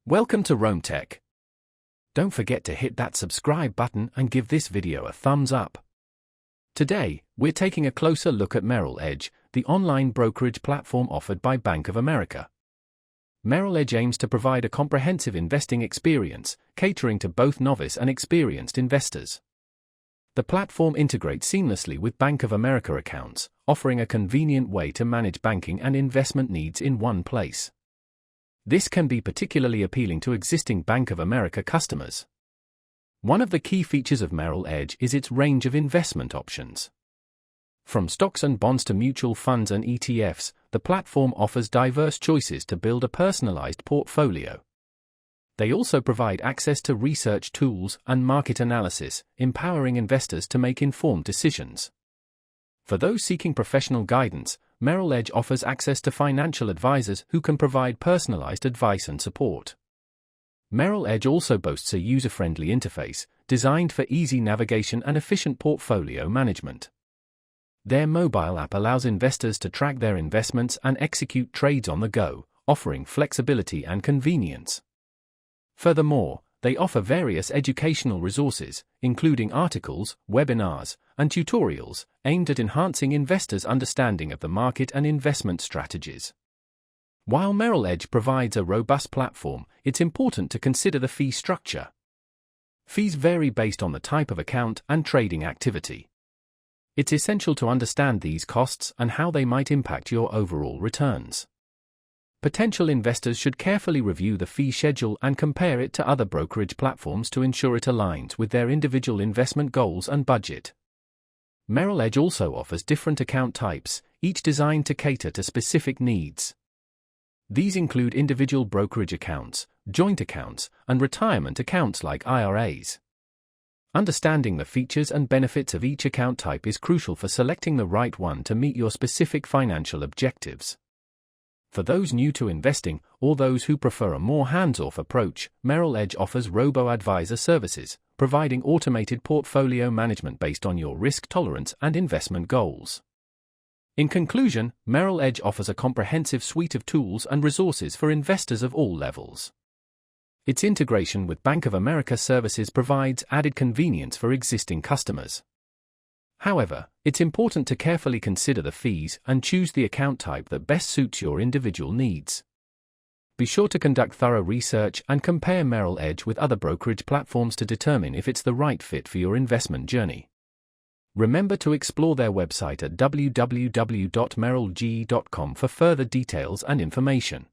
Welcome to Rome Tech. Don't forget to hit that subscribe button and give this video a thumbs up. Today, we're taking a closer look at Merrill Edge, the online brokerage platform offered by Bank of America. Merrill Edge aims to provide a comprehensive investing experience, catering to both novice and experienced investors. The platform integrates seamlessly with Bank of America accounts, offering a convenient way to manage banking and investment needs in one place. This can be particularly appealing to existing Bank of America customers. One of the key features of Merrill Edge is its range of investment options. From stocks and bonds to mutual funds and ETFs, the platform offers diverse choices to build a personalized portfolio. They also provide access to research tools and market analysis, empowering investors to make informed decisions. For those seeking professional guidance, Merrill Edge offers access to financial advisors who can provide personalized advice and support. Merrill Edge also boasts a user-friendly interface, designed for easy navigation and efficient portfolio management. Their mobile app allows investors to track their investments and execute trades on the go, offering flexibility and convenience. Furthermore, they offer various educational resources, including articles, webinars, and tutorials, aimed at enhancing investors' understanding of the market and investment strategies. While Merrill Edge provides a robust platform, it's important to consider the fee structure. Fees vary based on the type of account and trading activity. It's essential to understand these costs and how they might impact your overall returns. Potential investors should carefully review the fee schedule and compare it to other brokerage platforms to ensure it aligns with their individual investment goals and budget. Merrill Edge also offers different account types, each designed to cater to specific needs. These include individual brokerage accounts, joint accounts, and retirement accounts like IRAs. Understanding the features and benefits of each account type is crucial for selecting the right one to meet your specific financial objectives. For those new to investing, or those who prefer a more hands-off approach, Merrill Edge offers robo-advisor services, providing automated portfolio management based on your risk tolerance and investment goals. In conclusion, Merrill Edge offers a comprehensive suite of tools and resources for investors of all levels. Its integration with Bank of America services provides added convenience for existing customers. However, it's important to carefully consider the fees and choose the account type that best suits your individual needs. Be sure to conduct thorough research and compare Merrill Edge with other brokerage platforms to determine if it's the right fit for your investment journey. Remember to explore their website at www.merrillg.com for further details and information.